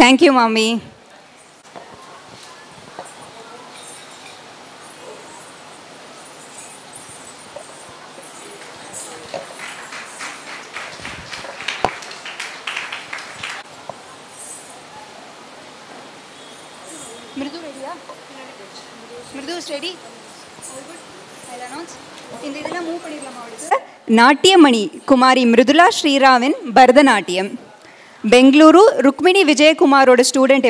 Thank you, Mommy. Mridu ready? Mridu is ready? All good? I'll announce. இந்த இதெல்லாம் move பண்ணிடலாமா அவளுக்கு? நாட்டியமணி குமாரி Mridula ஸ்ரீராவின் Bharatanatyam. Bengaluru Rukmini விஜயகுமாரோட student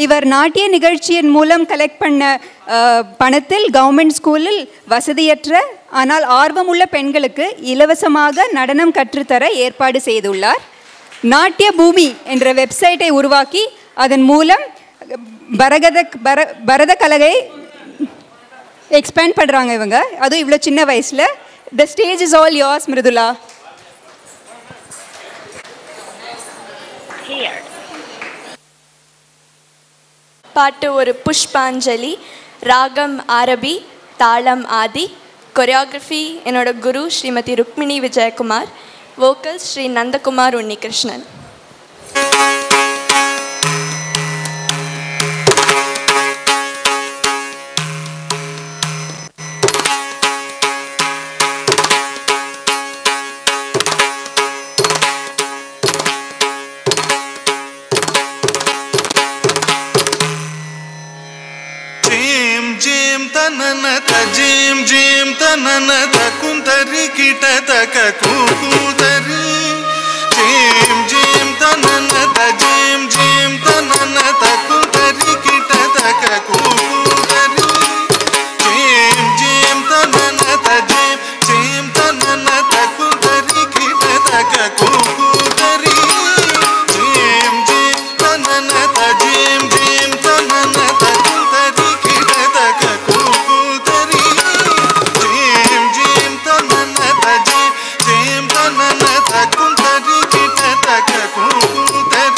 இவர் நாட்டிய நிகழ்ச்சியின் மூலம் கலெக்ட் பண்ண பணத்தில் கவர்மெண்ட் ஸ்கூலில் வசதியற்ற ஆனால் ஆர்வமுள்ள பெண்களுக்கு இலவசமாக நடனம் கற்றுத்தர ஏற்பாடு செய்துள்ளார். நாட்டிய பூமி என்ற வெப்சைட்டை உருவாக்கி அதன் மூலம் பரத கலையை எக்ஸ்பேண்ட் பண்ணுறாங்க இவங்க. அதுவும் இவ்வளோ சின்ன வயசில். The stage is all yours, Mridula. Here. பாட்டு ஒரு புஷ்பாஞ்சலி, ராகம் ஆரபி, தாளம் ஆதி, கொரியோகிராஃபி என்னோட குரு Shrimati Rukmini Vijayakumar, vocals Shri Nandakumar Unnikrishnan. Jim Jim tanana takuntari kita takakukutari Jim Jim tanana Jim Jim tanana takuntari kita takakukutari Jim Jim tanana Jim Jim tanana takuntari kita takakukutari Jim Jim tanana Jim Jim tanana takuntari kita takakukutari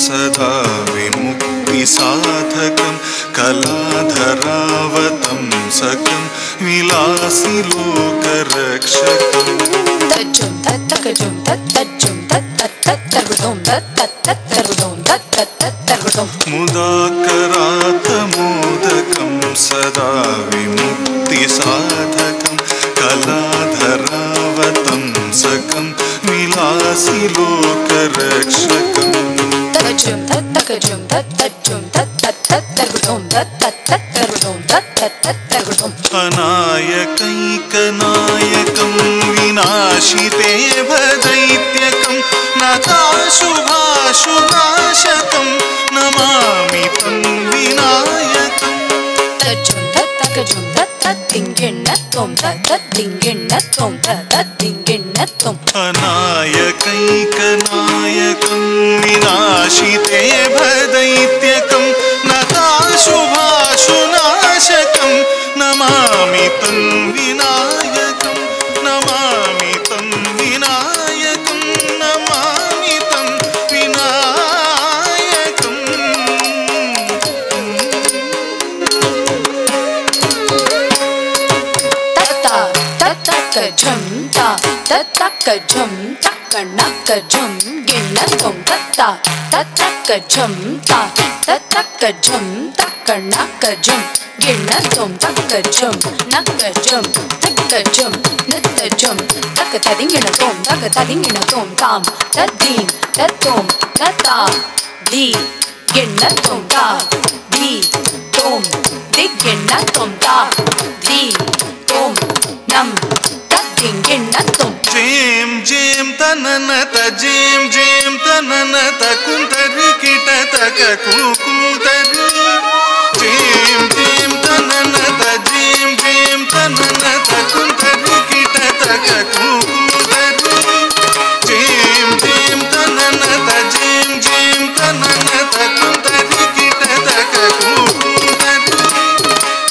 सदा विमुक्तिसाधकं कलाधरावतं सकं विलासि लोकरक्षकं तज्जुं तत्तकजुं तत्तज्जुं तत्तत्तत्तर्गुं तत्तत्तर्गुं तत्तत्तर्गुं मुदाकरातमोदकं सदा विमुक्तिसाधकं कलाधरावतं सकं विलासि लोकरक्षकं तज्जुं तत्तकजुं तत्तज्जुं तत्तत्तर्गुं तत्तत्तर्गुं तत्तत्तर्गुं अनायकैकनायकं विनाशिते भदैत्यकं नताशुभाशुनाशकं नमामि तं विनायकं तज्जुं तत्तकजुं तत्तद्दिङ्गिण्णत्वं तत्तद्दिङ्गिण्णत्वं तत्तद्दिङ्गिण्णत्वं अनायकैकनायकं विनाशिते भदैत्यकं नताशुभाशुनाशकं नमामि तं विनायकं नमामि तं विनायकं नमामि तं विनायकं तत्ता तत् ತಕ್ಕ ಝಂ ತಾ ತಕ್ಕ ಝಂ ತಕ್ಕ ನಕ್ಕ ಝಂ ಗಿಣ್ಣ ತೊಂ ತತ್ತ ತಕ್ಕ ಝಂ ತಾ ತಕ್ಕ ಝಂ ತಕ್ಕ ನಕ್ಕ ಝಂ ಗಿಣ್ಣ ತೊಂ ತಕ್ಕ ಝಂ ನಕ್ಕ ಝಂ ತಕ್ಕ ಝಂ ನತ್ತ ಝಂ ತಕ್ಕ ತದಿಂಗಿಣ ತೊಂ ತಕ್ಕ ತದಿಂಗಿಣ ತೊಂ ತಾಂ ತದ್ದೀಂ ತತ್ತೋಂ ತತ್ತಾ ದಿ ಗಿಣ್ಣ ತೊಂ ತಾ ದಿ ತೋಂ ದಿಗ್ಗಿಣ್ಣ ತೊಂ ತಾ ದಿ ತೋಂ ನಂ ತದ್ದಿಂಗಿಣ್ಣ ತೊಂ ಜೇಂ ಜೇಂ ತನನತ ಜೇಂ ಜೇಂ ತನನತ ಕುಂತರಿ ಕಿಟ ತಕ ಕುಂತರಿ ಜೇಂ ಜೇಂ ತನನತ ಜೇಂ ಜೇಂ ತನನತ ಕುಂತರಿ ಕಿಟ ತಕ ಕುಂತರಿ ಜೇಂ ಜೇಂ ತನನತ ಜೇಂ ಜೇಂ ತನನತ ಕುಂತರಿ ಕಿಟ ತಕ ಕುಂತರಿ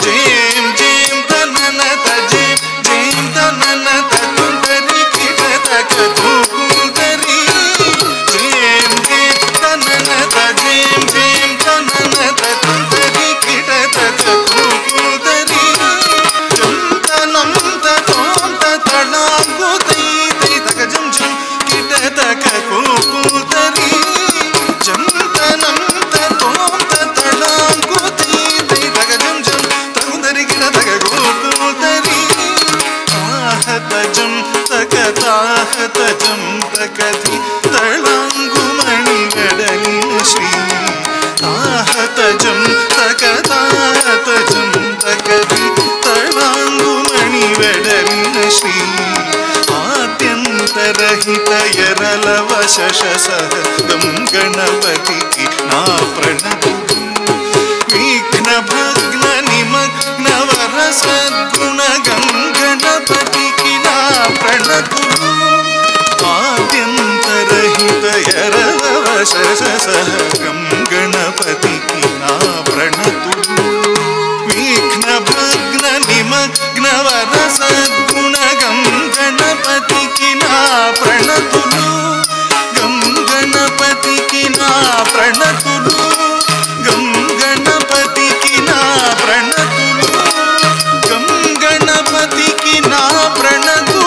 ಜೇಂ ಜೇಂ ತನನತ ಜೇಂ ಜೇಂ ತನನತ ಕುಂತರಿ ಕಿಟ ತಕ ಕುಂತರಿ ಜೇಂ ಜೇಂ ತನನತ ಜೇಂ ಜೇಂ ತನನತ ಕುಂತರಿ ಕಿಟ ತಕ ಕುಂತರಿ ಜಂತನಂ ತೋಂ ತಳಾಂಗು ತೈ ತೈ ತಕ ಜಂ ಜಂ ಕಿಟ ತಕ ಕುಂತರಿ ಜಂತನಂ ತೋಂ ತಳಾಂಗು ತೈ ತೈ ತಕ ಜಂ ಜಂ ತಗುಂದರಿ ಕಿಟ ತಕ ಕುಂತರಿ ತಾಹತ ಜಂ ತಕ ತಾಹತ ಜಂ ತಕಧಿ ತಳಾಂಗು ಮಣಿ ಗಡಲಿನ ಶ್ರೀ ತಾಹತ ಜಂ ತಕ ತಾಹತ ಜಂ ತಕಧಿ ತಳಾಂಗು ಮಣಿ ಗಡಲಿನ ಶ್ರೀ ಆದ್ಯಂತರಹಿತ ಎರಲವ ಶಶಸಹ ಗಂ ಗಣಪತಿಗೆ ನಾ ಪ್ರಣತು ವಿಘ್ನ ಭಗ್ನ ನಿಮಗ್ನ ವರ ಸದ್ಗುಣ ಗಂ ಗಣಪತಿಗೆ ನಾ ಪ್ರಣತು ಆದ್ಯಂತರಹಿತ ಎರಲವ ಶಶಸಹ ಗಂ ಗಣಪತಿಗೆ ನಾ ಪ್ರಣತು ವಿಘ್ನ ಭಗ್ನ ನಿಮಗ್ನ ವರ ಸದ್ಗುಣ ಗಂ ಗಣಪತಿಗೆ ನಾ ಪ್ರಣತು ಗಂ ಗಣಪತಿಗೆ ನಾ ಪ್ರಣತು ಗಂ ಗಣಪತಿಗೆ ನಾ ಪ್ರಣತು ಗಂ ಗಣಪತಿಗೆ ನಾ ಪ್ರಣತು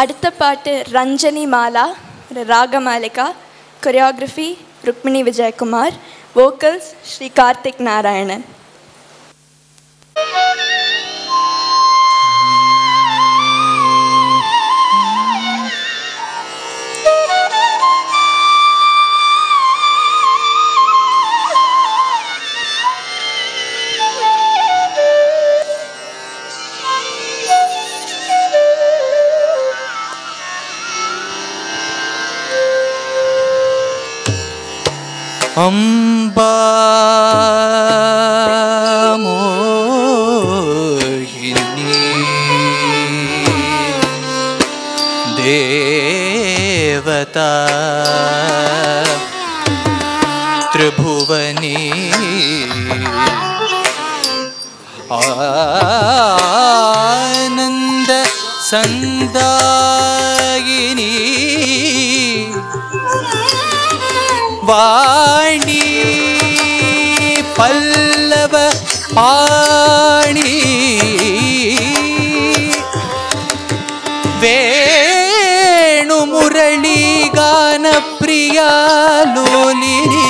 அடுத்த பாட்டு ரஞ்சனி மாலா ராகமாலிகா, கொரியோகிராஃபி ருக்மிணி விஜயகுமார், வோக்கல்ஸ் ஸ்ரீ கார்த்திக் நாராயணன். अम्बा मोहिनी देवता त्रिभुवनी आनंद संदायिनी वाणी ಪಲ್ಲವ ಪಾಣಿ ವೇಣು ಮುರಳಿ ಗಾನ ಪ್ರಿಯ ಲೋಲಿನಿ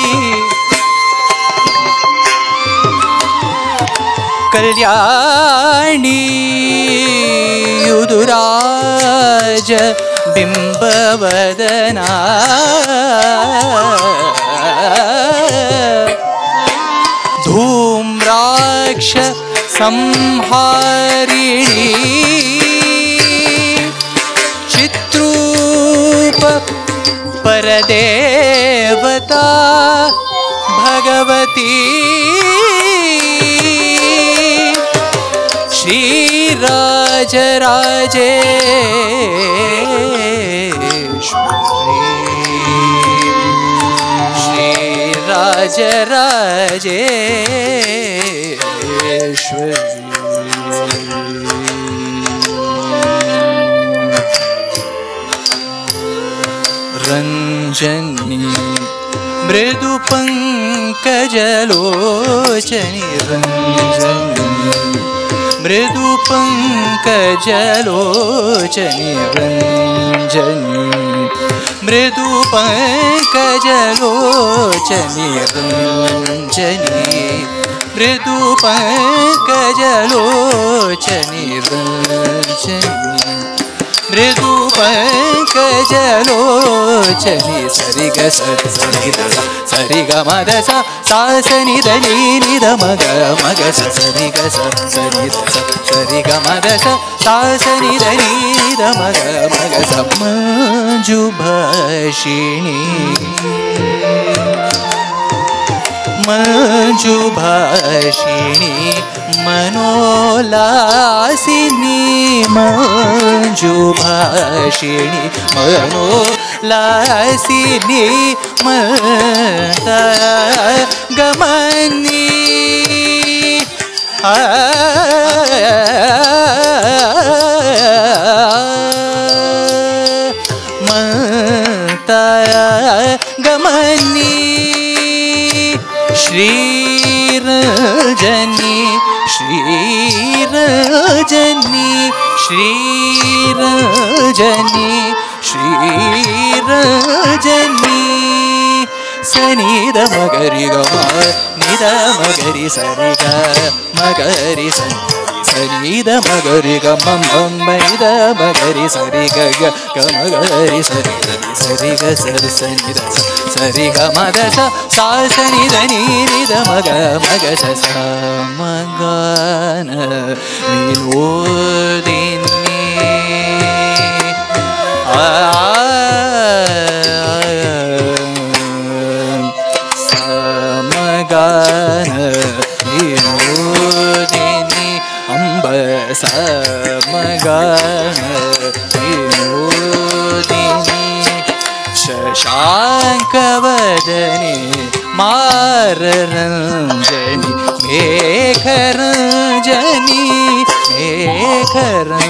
ಕಲ್ಯಾಣಿ ಯುದುರಾಜ ಬಿಂಬವದನ ಧೂಮ್ರಾಕ್ಷ ಸಂಹಾರಿಣಿ ಚಿತ್ರೂಪ ಪರದೇವತಾ ಭಗವತಿ ಶ್ರೀರಾಜರಾಜೇಶ್ವರಿ ಶ್ರೀರಾಜರಾಜೇಶ್ವರಿ ರಂಜನಿ ಮೃದು ಪಂಕಜಲೋಚನಿ ರಂಜನಿ ಮೃದು ಪಂಕಜಲೋಚನಿ ರಂಜನಿ ಮೃದು ಪಂಕಜಲೋಚನಿ ರಂಜನಿ ಮೃದು ಪಂಕಜಲೋಚನಿ ರಂಜನಿ ಮೃದು ಪಂಕಜಲೋಚನಿ ಸರಿಗ ಸರಿಗ ಸರಿಗ ಮದ ಸಾಸನಿ ಧನಿ ನಿದ ಮಗ ಮಗ ಸರಿಗ ಸರಿ ಸರಿಗ ಮದ ಸಾಸನಿ ಧನಿ ನಿದ ಮಗ ಮಗ ಮಂಜು ಭಾಷಿಣಿ ಮಂಜು ಭಾಷಿಣಿ ಮನೋಲಾಸಿನಿ ಮಂಜು ಭಾಷಿಣಿ ಮನೋಲಾಸಿನಿ ಮತ ಗಮನಿ ಮತ ಗಮನಿ ಶ್ರೀರಜನಿ ಶ್ರೀರಜನಿ ಶ್ರೀರಜನಿ ಶ್ರೀರಜನಿ ಸನಿದ ಮಗರಿ ಗ ನಿದ ಮಗರಿ ಸರಿಗ ಮಗರಿ ಸನಿದ ಮಗರಿ ಗ ಮೈದ ಮಗರಿ ಸರಿಗ ಗ ಮಗರಿ ಸರಿಗ ಸರಿಗ ಸರಿಗ ಮದ ಸಾಸನಿದ ನೀರಿದ ಮಗ ಮಗ ಸ ಮಗನ ವಿನೋದಿನಿ ಸಮಗಾನ ವಿನೋದಿನಿ ಅಂಬ ಸಮಗಾನ ವಿನೋದಿನಿ ಶಶಾಂಕವದನಿ ಮಾರರಂಜನಿ ಮೇಘರಂಜನಿ ಮೇಘರಂಜನಿ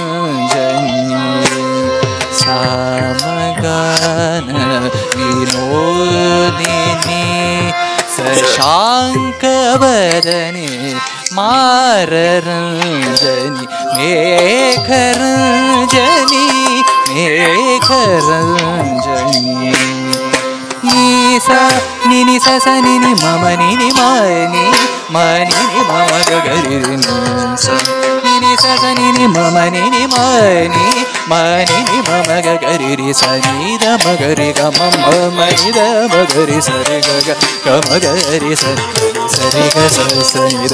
ಸಾಮಗಾನ ವಿನೋದಿನಿ ಶಶಾಂಕವದನಿ ಮಾರರಂಜನಿ ಮೇಘರಂಜನಿ ಮೇಘರಂಜನಿ ನೀಸ ನಿನಿ ಸಸ ನಿನಿ ಮಮ ನಿನಿ ಮನಿ ಮನಿ ಮಮ ಗಗರಿ ನಿನಿ ಸಸ ನಿನಿ ಮಮ ನಿನಿ ಮನಿ ಮನಿ ಮಮ ಗಗರಿ ಸನಿದ ಮಗರಿ ಗ ಮಮ ಮನಿದ ಮಗರಿ ಸರಿ ಗ ಮಗರಿ ಸರಿ ಗ ಸನಿದ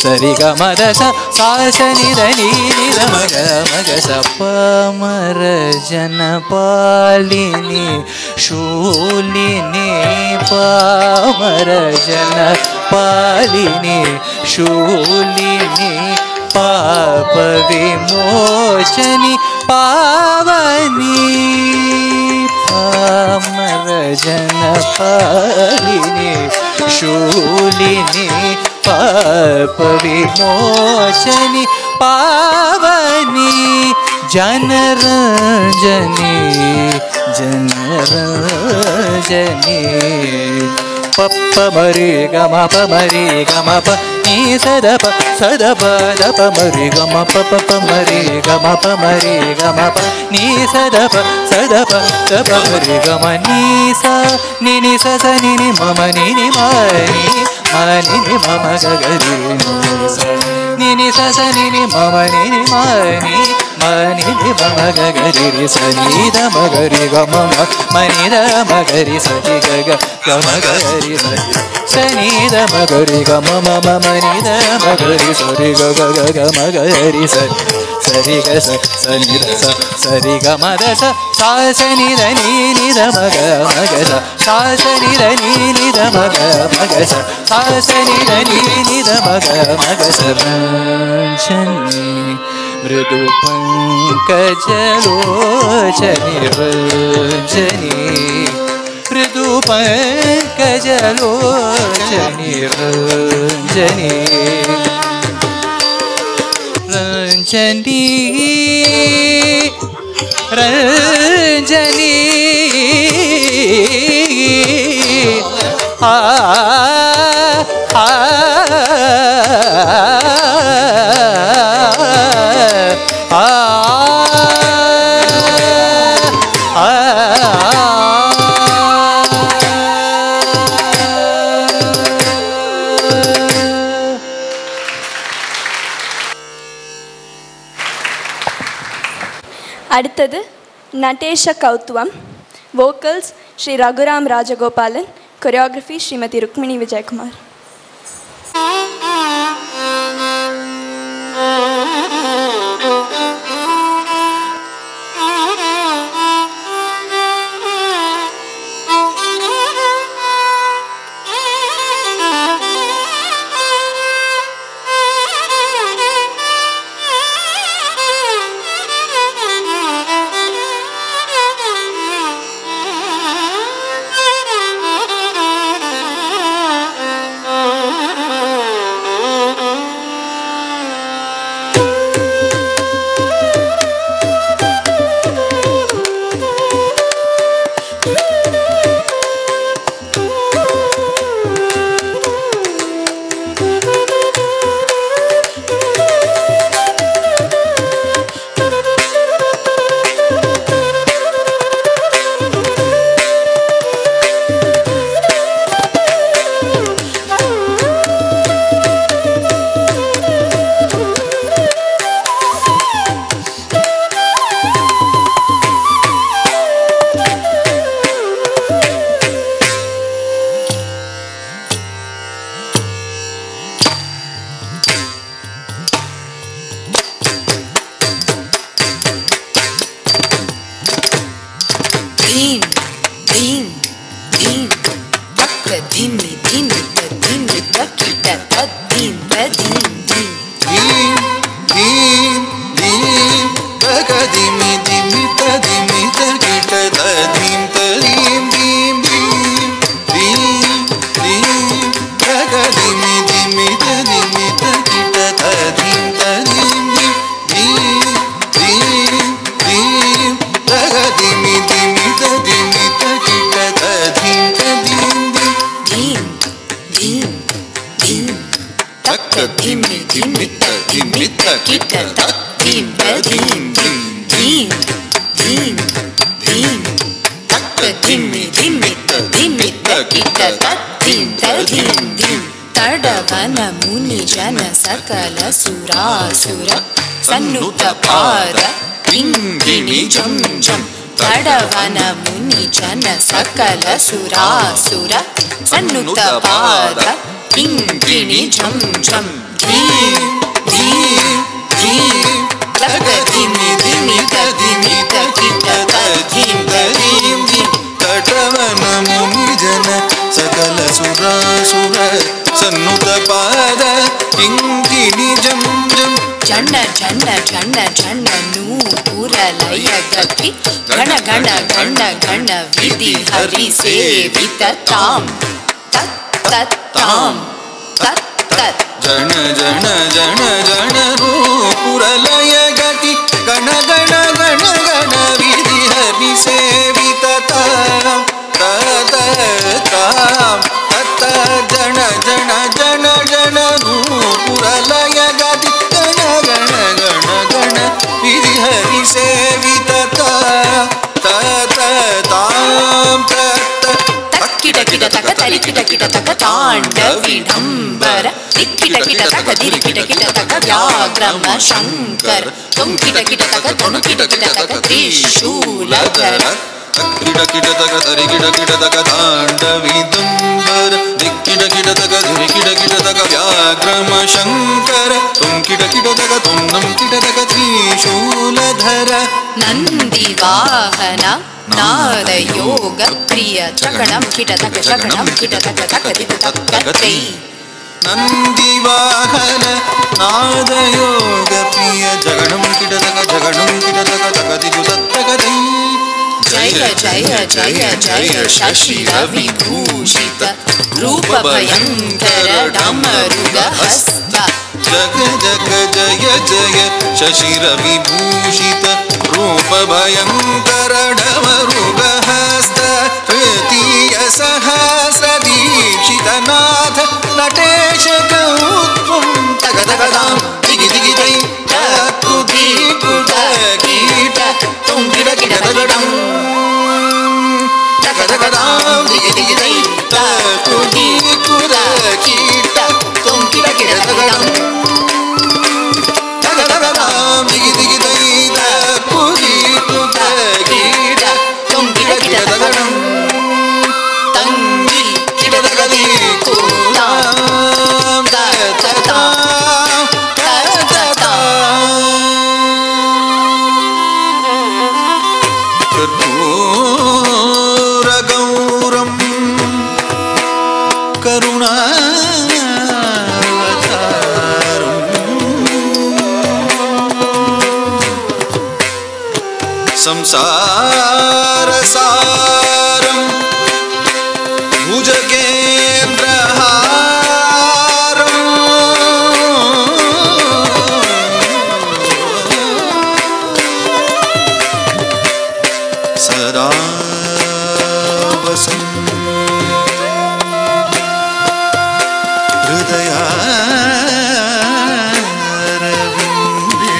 ಸರಿ ಗ ಮದ ಸಾಸನಿದ ನೀನಿದ ಮಗ ಮಗ ಸಪ್ಪ ಮರ ಜನ ಪಾಲಿನಿ ಶೂಲಿನಿ ಪಾಮರ ಜನ ಪಾಲಿನಿ ಶೂಲಿನಿ ಪಾಪ ವಿಮೋಚನಿ ಪಾವನಿ ಪಾಮರ ಜನ ಪಾಲಿನಿ ಶೂಲಿನಿ ಪಾಪ ವಿಮೋಚನಿ ಪಾವನಿ ಜನರಂಜನಿ ಜನರಂಜನಿ ಪಪ್ಪ ಮರಿ ಗಮ ಪ ಮರಿ ಗಮ ಪ ನೀ ಸದಪ ಸದಪ ದಪ ಮರಿ ಗಮ ಪಪ ಮರಿ ಗಮ ಪ ಮರಿ ಗಮ ಪ ನೀ ಸದಪ ಸದಪ ದಪ ಮರಿ ಗಮ ನೀ ಸ ನಿನಿ ಸ ಸ ನಿನಿ ಮಮ ನಿನಿ ಮನಿ ಮನಿ ಮಮ ಗಗರಿ ನಿನಿ ಸ ಸ ನಿನಿ ಮಮ ನಿನಿ ಮನಿ ಮನಿ ಮಮ ಗಗರಿ ಸನಿ ದ ಮಗರಿ ಗಮ ಮನಿ ದ ಮಗರಿ ಸನಿ ಗಗ ಗಮ ಗರಿ ಸನಿ ದ ಮಗರಿ ಗಮ ಮಮ ಮನಿ ದ ಮಗರಿ ಸರಿ ಗಗ ಗಮ ಗರಿ ಸರಿ ಸರಿ ಗ ಸನಿ ದ ಸರಿ ಗಮ ದ ಸಾ ಸನಿ ದ ನೀ ದ ಮಗ ಮಗ ಸಾ ಸನಿ ದ ನೀ ದ ಮಗ ಮಗ ಸಾ ಸನಿ ದ ನೀ ದ ಮಗ ಮಗ ರಂಜನಿ ಮೃದು ಪಂಕಜಲೋಚನಿ ರಂಜನಿ ಮೃದು ಪಂಕಜಲೋಚನಿ ರಂಜನಿ ರಂಜನಿ ರಂಜನಿ ಆ ಆ அடுத்தது நட்டேஷ கௌத்துவம். வோக்கல்ஸ் ஸ்ரீ ரகுராம் ராஜகோபாலன். கொரியோகிராஃபி ஸ்ரீமதி ருக்மிணி விஜயகுமார். ತಡವನ ಮುನಿ ಜನ ಸಕಲ ಸುರಾಸುರ ಸನ್ನುತ ಪಾದ ಕಿಂಗಿಣಿ ಜಂ ಜಂ. ತಡವನ ಮುನಿ ಜನ ಸಕಲ ಸುರಾಸುರ ಸನ್ನುತ ಪಾದ ಕಿಂಗಿಣಿ ಜಂ ಜಂ. ಧೀಂ ಧೀಂ ಧೀಂ ತಗ ಧಿಮಿ ಧಿಮಿ ಧಿಮಿ ಕಿಟ ಧೀಂ ಧೀಂ ಧೀಂ. ತಡವನ ಮುನಿ ಜನ ಸಕಲ ಸುರಾಸುರ ಸನ್ನುತ ಪಾದ ಕಿಂಕಿಣಿ ಜಂ ಜಂ. ಜಂಡ ಜಂಡ ಜಂಡ ಜಂಡ ನೂಪುರ ಲಯ ಗತಿ ಗಣ ಗಣ ಗಣ ಗಣ ವಿಧಿ ಹರಿ ಸೇವಿತ ತಾಂ ತತ್ ತತ್ ತಾಂ ತತ್ ತತ್. ಜನ ಜನ ಜನ ಜನ ನೂಪುರ ಲಯ ಗತಿ ಗಣ ಗಣ ಗಣ ಗಣ ವಿಧಿ ಹರಿ ಸೇವಿತ ತಾಂ ತತ್ ತಾಂ ತತ್ ತಕ ತರಿ ಕಿಟ ಕಿಟ ತಕ ತಾಂಡವಿಡಂಬರ ದಿಕ್ಕಿಟ ಕಿಟ ತಕ ದಿರಿ ಕಿಟ ಕಿಟ ತಕ ವ್ಯಾಘ್ರಮ ಶಂಕರ ತುಂ ಕಿಟ ಕಿಟ ತಕ ತನು ಕಿಟ ಕಿಟ ತಕ ತ್ರಿಶೂಲಧರ ಕಿಟ ಕಿಟ ತಕ ತರಿ ಕಿಟ ಕಿಟ ತಕ ತಾಂಡವಿಡಂಬರ ದಿಕ್ಕಿಟ ಕಿಟ ತಕ ದಿರಿ ಕಿಟ ಕಿಟ ತಕ ವ್ಯಾಘ್ರಮ ಶಂಕರ ತುಂ ಕಿಟ ಕಿಟ ತಕ ತುಂ ನಂ ಕಿಟ ತಕ ತ್ರಿಶೂಲಧರ ನಂದಿ ವಾಹನ ನಾದ ಯೋಗ ಪ್ರಿಯ ಚಕಣಂ ಕಿಟ ತಕ ಚಕಣಂ ಕಿಟ ತಕ ತಕ ದಿತ ತಕ ತೈ ನಂದಿ ವಾಹನ ನಾದ ಯೋಗ ಪ್ರಿಯ ಜಗಣಂ ಕಿಟ ತಕ ಜಗಣಂ ಕಿಟ ತಕ ತಕ ದಿತು ತಕ ತೈ ಜಯ ಜಯ ಜಯ ಜಯ ಶಶಿರ ವಿಭೂಷಿತ ರೂಪ ಭಯಂಕರ ಡಮರುಗ ಹಸ್ತ ಜಗ ಜಗ ಜಯ ಜಯ ಶಶಿರ ವಿಭೂಷಿತ ರೂಪ ಭಯಂಕರ ಡಮರುಗ ಹಸ್ತ ತೃತೀಯ ಸಹಸ್ರ ದೀಕ್ಷಿತ ನಾಥ ನಟೇಶ ಗೌತ್ವಂ ತಗ ತಗದಾಂ ದಿಗಿ ದಿಗಿ ದೈ ಕುದಿ ಕುದ ಕೀಟ ತುಂ ಕಿಡ ಕಿಡ ತಗಡಂ ತಗ ತಗದಾಂ ದಿಗಿ ದಿಗಿ ದೈ ಕುದಿ ಕುದ ಕೀಟ ತುಂ ಕಿಡ ಕಿಡ ತಗಡಂ ತಗ ತಗದಾಂ ದಿಗಿ ದಿಗಿ ದೈ ಕುದಿ ಕುದ ಕೀಟ ತುಂ ಕಿಡ ಕಿಡ ತಗಡಂ ತಂಗಿ ಕಿಡ ತಗದಿ ಕೂತಾಂ ತಗತಾಂ ಕರ್ಪೂರಗೌರಂ ಕರುಣಾವತಾರಂ ಸಂಸಾರಸಾರಂ ಭುಜಗೇಂದ್ರಹಾರಂ ಸದಾ ವಸಂತ ಹೃದಯಾರವಿಂದೇ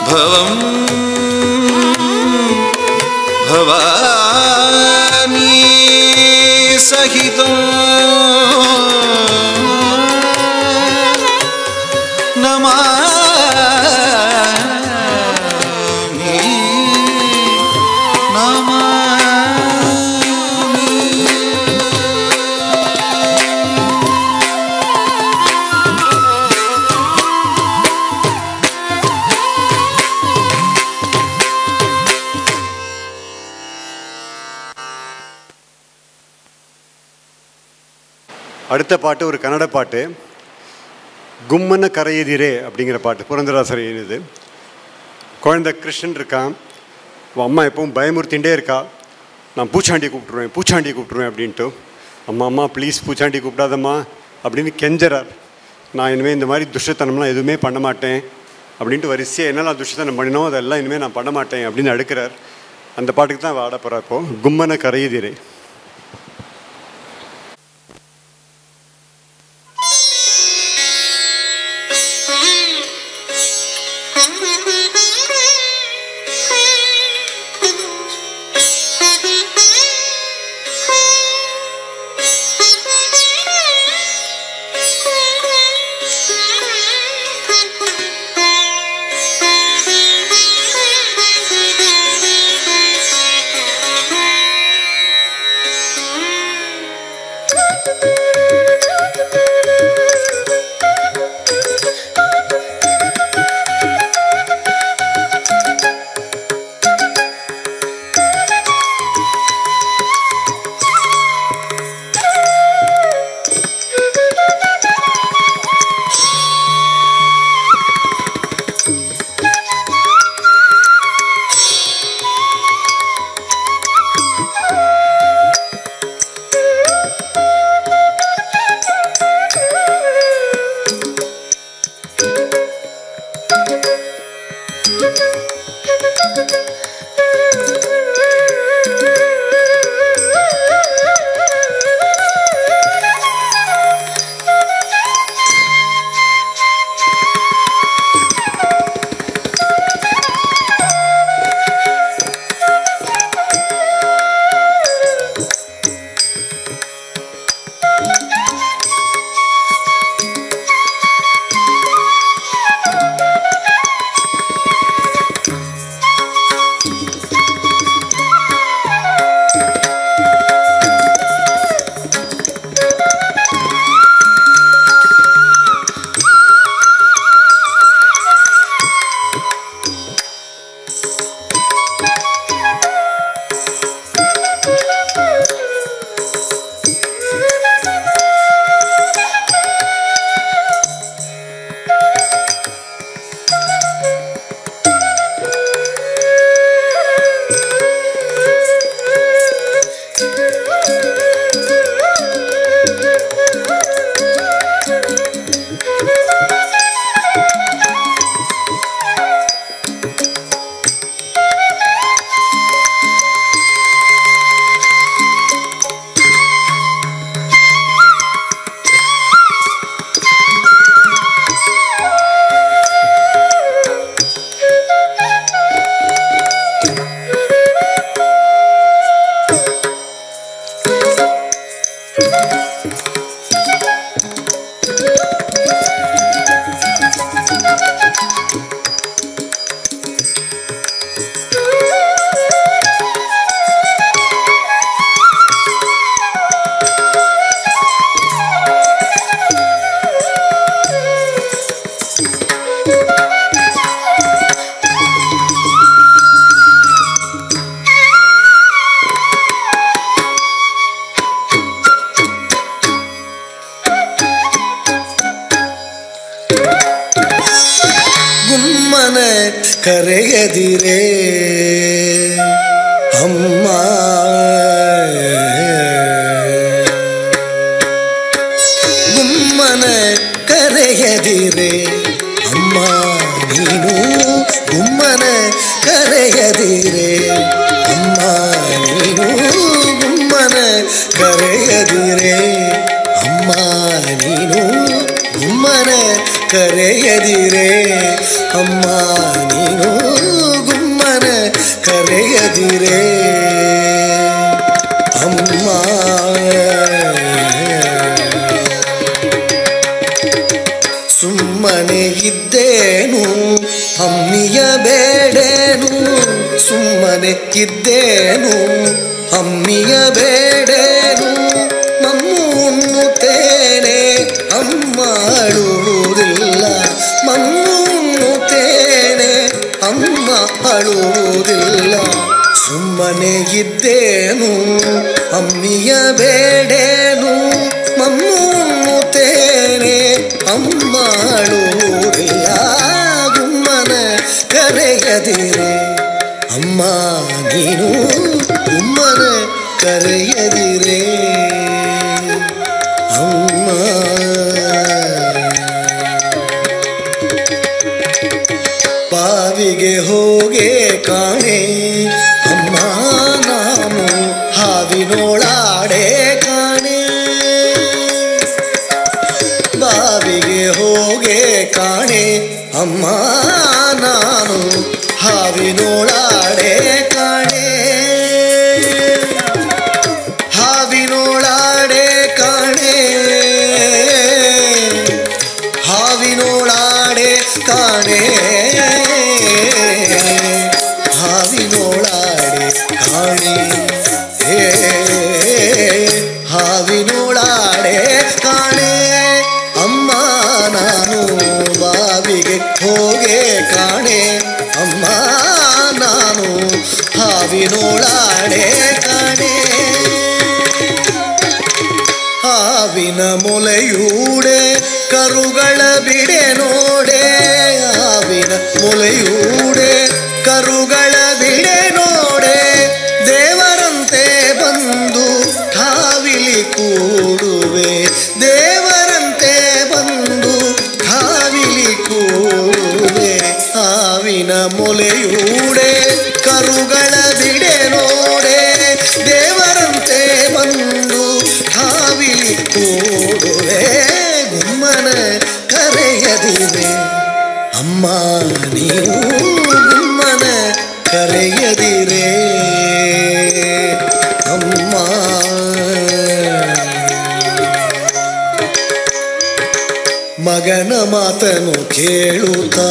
ಭವಂ ಭವಾನಿ ಸಹಿತಂ ನಮಾಮಿ ನಮಾಮಿ அடுத்த பாட்டு ஒரு கன்னட பாட்டு, கும்மன கரையதிரே அப்படிங்கிற பாட்டு, புரந்தராசர் எழுதியது. குழந்தை கிருஷ்ணன் இருக்கான், அவன் அம்மா எப்பவும் பயமுறுத்திகிட்டே இருக்கா, நான் பூச்சாண்டி கூப்பிட்ருவேன் அப்படின்ட்டு. அம்மா ப்ளீஸ் பூச்சாண்டி கூப்பிடாதம்மா அப்படின்னு கெஞ்சறார். நான் இனிமேல் இந்த மாதிரி துஷ்டத்தனம்லாம் எதுவுமே பண்ண மாட்டேன் அப்படின்ட்டு வரிசையாக என்னெல்லாம் துஷ்டத்தனம் பண்ணினோம் அதெல்லாம் இனிமேல் நான் பண்ண மாட்டேன் அப்படின்னு அடுக்கிறார். அந்த பாட்டுக்கு தான் ஆட போகிறார் இப்போது, கும்மன கரையதிரே. ಕರೆಯದಿರೇ ಅಮ್ಮ ಗುಮ್ಮನ ಕರೆಯದಿರೇ ಅಮ್ಮ ನೀನು ಗುಮ್ಮನ ಕರೆಯದಿರೇ ಅಮ್ಮ ನೀನು ಗುಮ್ಮನ ಕರೆಯದಿರೇ ಅಮ್ಮ ನೀನು ಗುಮ್ಮನ ಕರೆಯದಿರೇ ಅಮ್ಮ ನೀನು ಗುಮ್ಮನ ಕರೆಯದಿರೇ ಅಮ್ಮ ಸುಮ್ಮನೆ ಇದ್ದೇನು ಅಮ್ಮಿಯ ಬೇಡೇನು ಸುಮ್ಮನೆ ಇದ್ದೇನು ಅಮ್ಮಿಯ ಬೇಡೇನು ಮಮ್ಮು ಉಣ್ಣುತ್ತೇನೆ ಅಮ್ಮ ಅಳುವುದಿಲ್ಲ ಮಮ್ಮು ಉಣ್ಣುತ್ತೇನೆ ಅಮ್ಮ ಅಳುವುದಿಲ್ಲ ಸುಮ್ಮನೆ ಇದ್ದೇನು ಅಮ್ಮಿಯ ಬೇಡೇನು ಮಮ್ಮು ಉಣ್ಣುತ್ತೇನೆ ಅಮ್ಮ ಅಳುವುದಿಲ್ಲ ಗುಮ್ಮನ ಕರೆಯದಿರೇ ಅಮ್ಮ ನೀನು ಗುಮ್ಮನ ಕರೆಯದಿರೇ ಅಮ್ಮ ಬಾವಿಗೆ ಹೋಗೆ ಕಾಣೆ ಅಮ್ಮ ನಾನು ಹಾವಿನೋಳಾಡೆ ಕಾಣೆ ಬಾವಿಗೆ ಹೋಗೆ ಕಾಣೆ ಅಮ್ಮ ನಾನು ಹಾವಿನೋಳಾಡೆ ಕಾಣೆ ಹಾವಿನೋಳಾಡೆ ಕಾಣೆ ಹಾವಿನೋಳಾಡೆ ಕಾಣೆ ಹಾವಿನೋಳಾಡೆ ಕಾಣೆ ಹಾವಿನೋಳಾಡೆ ಕಾಣೆ ಅಮ್ಮ ನಾನು ಬಾವಿಗೆ ಹೋಗೆ ಕಾಣೆ ಅಮ್ಮ ನಾನು ಹಾವಿನೋಳಾಡೆ ಕಾಣೆ ಹಾವಿನ ಮೊಲೆಯೂಡೆ ಕರುಗಳ ಬಿಡೆ ನೋಡೆ ಹಾವಿನ ಮೊಲೆಯೂಡೆ ಕರುಗಳ ಬಿಡೆ ನೋಡೆ ದೇವರಂತೆ ಬಂದು ಕಾವಿಲಿ ಕೂಡುವೆ ದೇವರಂತೆ ಬಂದು ಕಾವಿಲಿ ಕೂಡುವೆ ಹಾವಿನ ಮೊಲೆಯೂಡೆ ಕರುಗಳ ಬಿಡೆ ನೋಡೆ ದೇವರಂತೆ ಬಂದು ಕಾವಿಲಿ ಕೂಡುವೆ ಗುಮ್ಮನ ಕರೆಯದಿರೇ ಅಮ್ಮ ನೀವು ಗುಮ್ಮನ ಕರೆಯದಿರೇ ಅಮ್ಮ ಮಗನ ಮಾತನು ಕೇಳುತ್ತಾ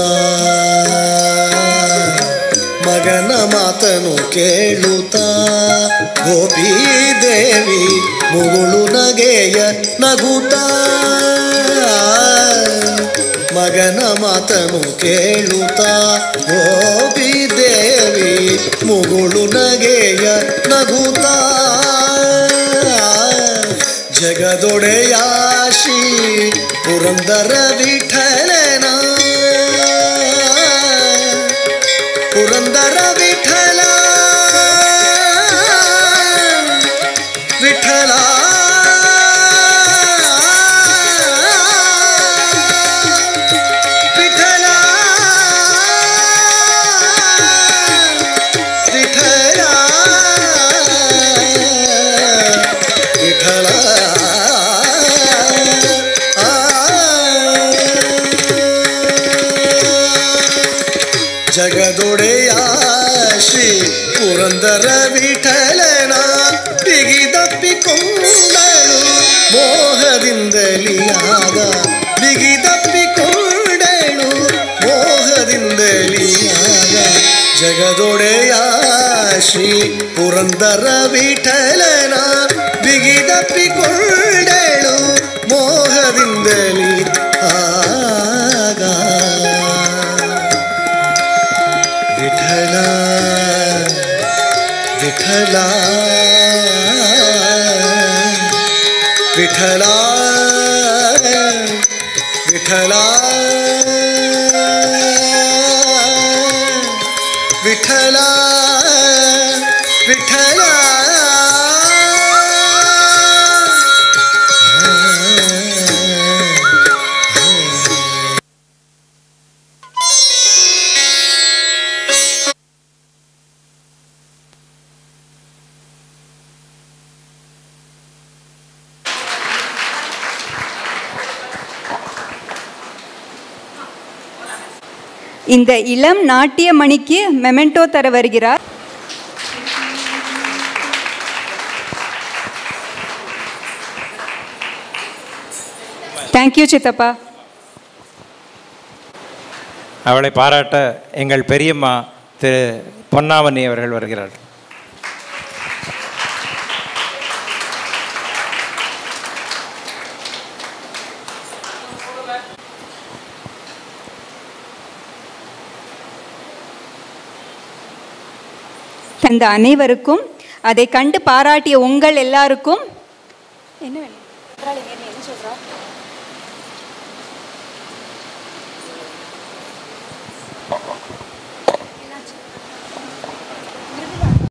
ಮಗನ ಮಾತನು ಕೇಳುತ್ತಾ ಗೋಪಿದೇವಿ ಮುಗುಳು ನಗೆಯ ನಗುತ್ತಾ ಮಗನ ಮಾತನು ಕೇಳುತ್ತಾ ಗೋಪಿದೇವಿ ಮುಗುಳು ನಗೆಯ ನಗುತ್ತಾ ಜಗದೊಡೆಯ ಶ್ರೀ ಪುರಂದರ ವಿಠಲನ ಪುರಂದರ ವಿಠಲ ವಿಠಲ ವಿಠಲ ವಿಠಲ ವಿಠಲ ಜಗದೊಡೆಯ ಶ್ರೀ ಪುರಂದರ ವಿಠಲನ ಬಿಗಿದಪ್ಪಿಕೊಂಡ ಪುರಂದರ ವಿಠಲನ ಬಿಗಿದಪ್ಪಿಕೊಂಡೆಳು ಮೋಹದಿಂದಲಿ ಆಗ ವಿಠಲ ವಿಠಲ ವಿಠಲ ವಿಠಲ ವಿಠಲ ವಿಠಲ இந்த இளம் நாட்டிய மணிக்கு மெமெண்டோ தர வருகிறார். தேங்க்யூ சித்தப்பா. அவளை பாராட்ட எங்கள் பெரியம்மா திரு பொன்னாவண்ணி அவர்கள் வருகிறார். தந்த அனைவருக்கும், அதை கண்டு பாராட்டிய உங்கள் எல்லாருக்கும் என்ன வேணும்?